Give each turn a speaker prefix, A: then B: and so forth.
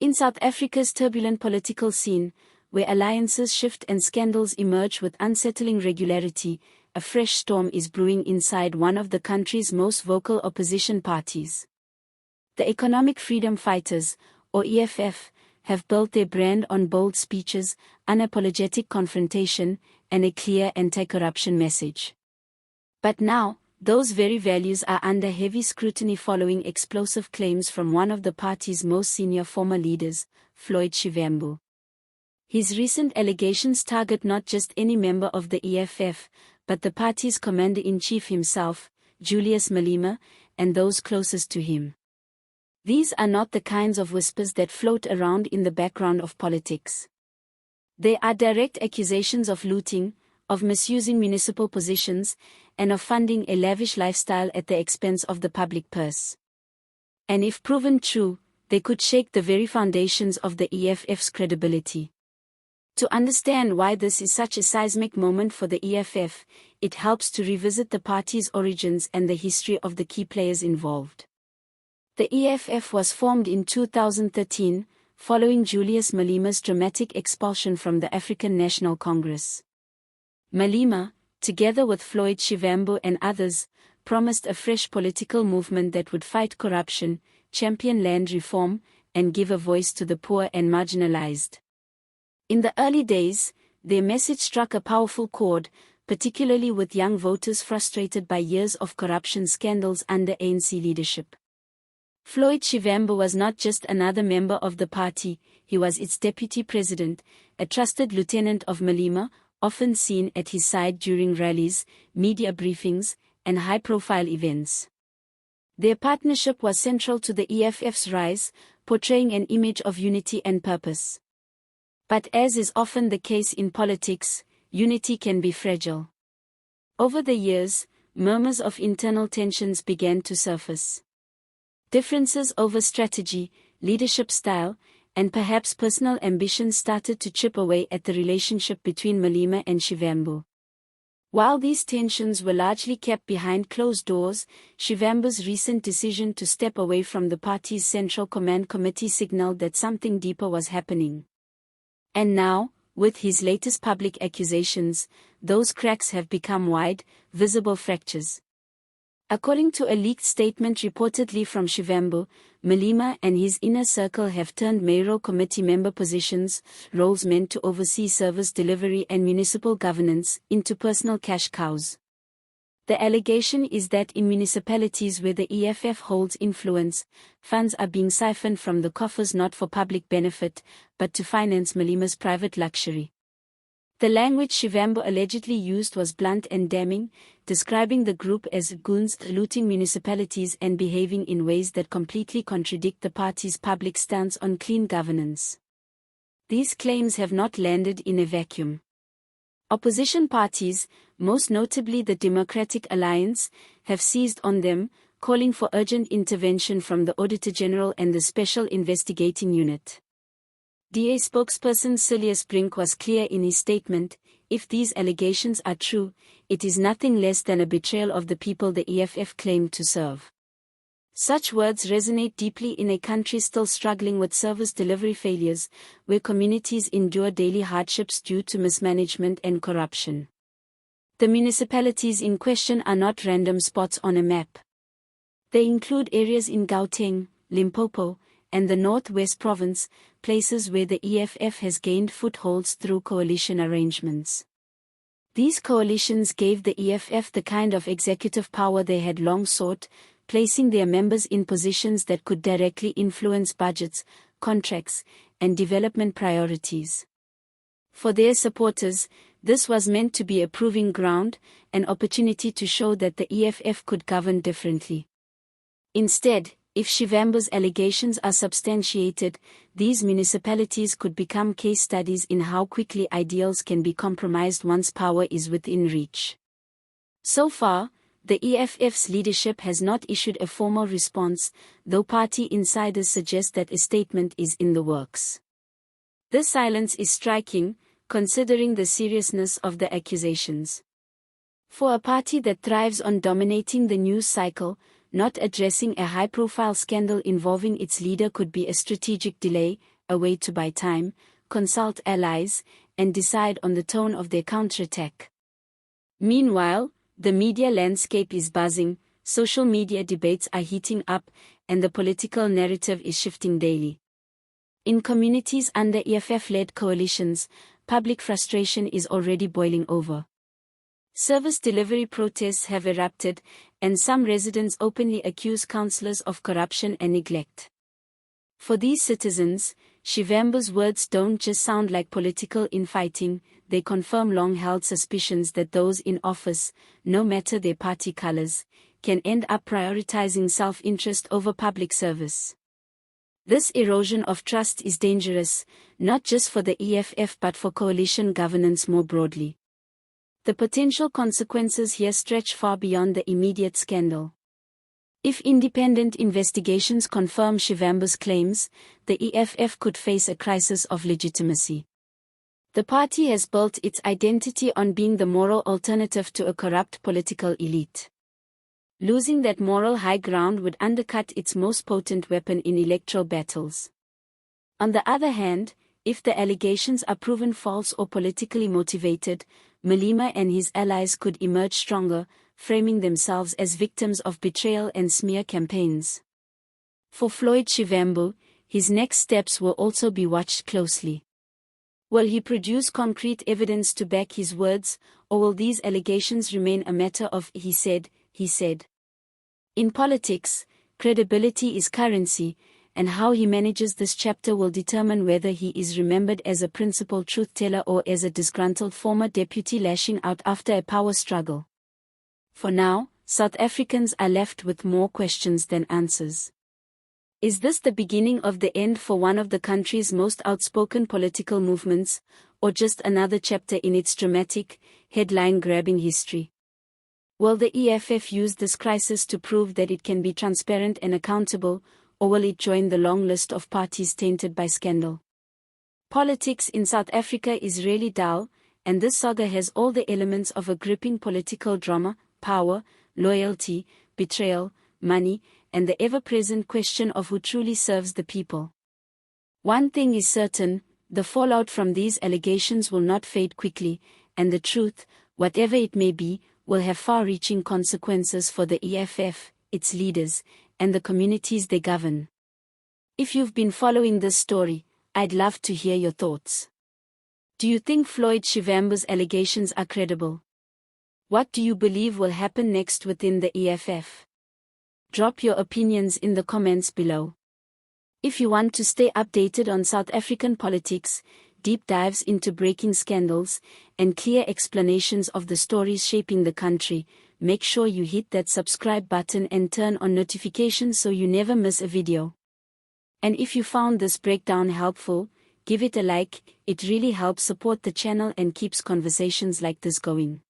A: In South Africa's turbulent political scene, where alliances shift and scandals emerge with unsettling regularity, a fresh storm is brewing inside one of the country's most vocal opposition parties. The Economic Freedom Fighters, or EFF, have built their brand on bold speeches, unapologetic confrontation, and a clear anti-corruption message. But now, those very values are under heavy scrutiny following explosive claims from one of the party's most senior former leaders, Floyd Shivambu. His recent allegations target not just any member of the EFF, but the party's commander-in-chief himself, Julius Malema, and those closest to him. These are not the kinds of whispers that float around in the background of politics. They are direct accusations of looting, of misusing municipal positions, and of funding a lavish lifestyle at the expense of the public purse. And if proven true, they could shake the very foundations of the EFF's credibility. To understand why this is such a seismic moment for the EFF, it helps to revisit the party's origins and the history of the key players involved. The EFF was formed in 2013, following Julius Malema's dramatic expulsion from the African National Congress. Malema, together with Floyd Shivambu and others, promised a fresh political movement that would fight corruption, champion land reform, and give a voice to the poor and marginalized. In the early days, their message struck a powerful chord, particularly with young voters frustrated by years of corruption scandals under ANC leadership. Floyd Shivambu was not just another member of the party, he was its deputy president, a trusted lieutenant of Malema, often seen at his side during rallies, media briefings, and high-profile events. Their partnership was central to the EFF's rise, portraying an image of unity and purpose. But as is often the case in politics, unity can be fragile. Over the years, murmurs of internal tensions began to surface. Differences over strategy, leadership style, and perhaps personal ambitions started to chip away at the relationship between Malema and Shivambu. While these tensions were largely kept behind closed doors, Shivambu's recent decision to step away from the party's Central Command Committee signaled that something deeper was happening. And now, with his latest public accusations, those cracks have become wide, visible fractures. According to a leaked statement reportedly from Shivambu, Malema and his inner circle have turned mayoral committee member positions, roles meant to oversee service delivery and municipal governance, into personal cash cows. The allegation is that in municipalities where the EFF holds influence, funds are being siphoned from the coffers not for public benefit, but to finance Malema's private luxury. The language Shivambu allegedly used was blunt and damning, describing the group as goons looting municipalities and behaving in ways that completely contradict the party's public stance on clean governance. These claims have not landed in a vacuum. Opposition parties, most notably the Democratic Alliance, have seized on them, calling for urgent intervention from the Auditor-General and the Special Investigating Unit. DA spokesperson Julius Malema was clear in his statement: if these allegations are true, it is nothing less than a betrayal of the people the EFF claimed to serve. Such words resonate deeply in a country still struggling with service delivery failures, where communities endure daily hardships due to mismanagement and corruption. The municipalities in question are not random spots on a map. They include areas in Gauteng, Limpopo, and the Northwest Province, places where the EFF has gained footholds through coalition arrangements. These coalitions gave the EFF the kind of executive power they had long sought, placing their members in positions that could directly influence budgets, contracts, and development priorities. For their supporters, this was meant to be a proving ground, an opportunity to show that the EFF could govern differently. Instead, if Shivambu's allegations are substantiated, these municipalities could become case studies in how quickly ideals can be compromised once power is within reach. So far, the EFF's leadership has not issued a formal response, though party insiders suggest that a statement is in the works. This silence is striking, considering the seriousness of the accusations. For a party that thrives on dominating the news cycle, not addressing a high-profile scandal involving its leader could be a strategic delay, a way to buy time, consult allies, and decide on the tone of their counterattack. Meanwhile, the media landscape is buzzing, social media debates are heating up, and the political narrative is shifting daily. In communities under EFF-led coalitions, public frustration is already boiling over. Service delivery protests have erupted, and some residents openly accuse councillors of corruption and neglect. For these citizens, Shivambu's words don't just sound like political infighting, they confirm long-held suspicions that those in office, no matter their party colours, can end up prioritizing self-interest over public service. This erosion of trust is dangerous, not just for the EFF but for coalition governance more broadly. The potential consequences here stretch far beyond the immediate scandal. If independent investigations confirm Shivambu's claims, the EFF could face a crisis of legitimacy. The party has built its identity on being the moral alternative to a corrupt political elite. Losing that moral high ground would undercut its most potent weapon in electoral battles. On the other hand, if the allegations are proven false or politically motivated, Malema and his allies could emerge stronger, framing themselves as victims of betrayal and smear campaigns. For Floyd Shivambu, his next steps will also be watched closely. Will he produce concrete evidence to back his words, or will these allegations remain a matter of he said? In politics, credibility is currency, and how he manages this chapter will determine whether he is remembered as a principled truth-teller or as a disgruntled former deputy lashing out after a power struggle. For now, South Africans are left with more questions than answers. Is this the beginning of the end for one of the country's most outspoken political movements, or just another chapter in its dramatic, headline-grabbing history? Will the EFF use this crisis to prove that it can be transparent and accountable, or will it join the long list of parties tainted by scandal? Politics in South Africa is really dull, and this saga has all the elements of a gripping political drama: power, loyalty, betrayal, money, and the ever-present question of who truly serves the people. One thing is certain, the fallout from these allegations will not fade quickly, and the truth, whatever it may be, will have far-reaching consequences for the EFF, its leaders, and the communities they govern. If you've been following this story, I'd love to hear your thoughts. Do you think Floyd Shivambu's allegations are credible? What do you believe will happen next within the EFF? Drop your opinions in the comments below. If you want to stay updated on South African politics, deep dives into breaking scandals, and clear explanations of the stories shaping the country, make sure you hit that subscribe button and turn on notifications so you never miss a video. And if you found this breakdown helpful, give it a like, it really helps support the channel and keeps conversations like this going.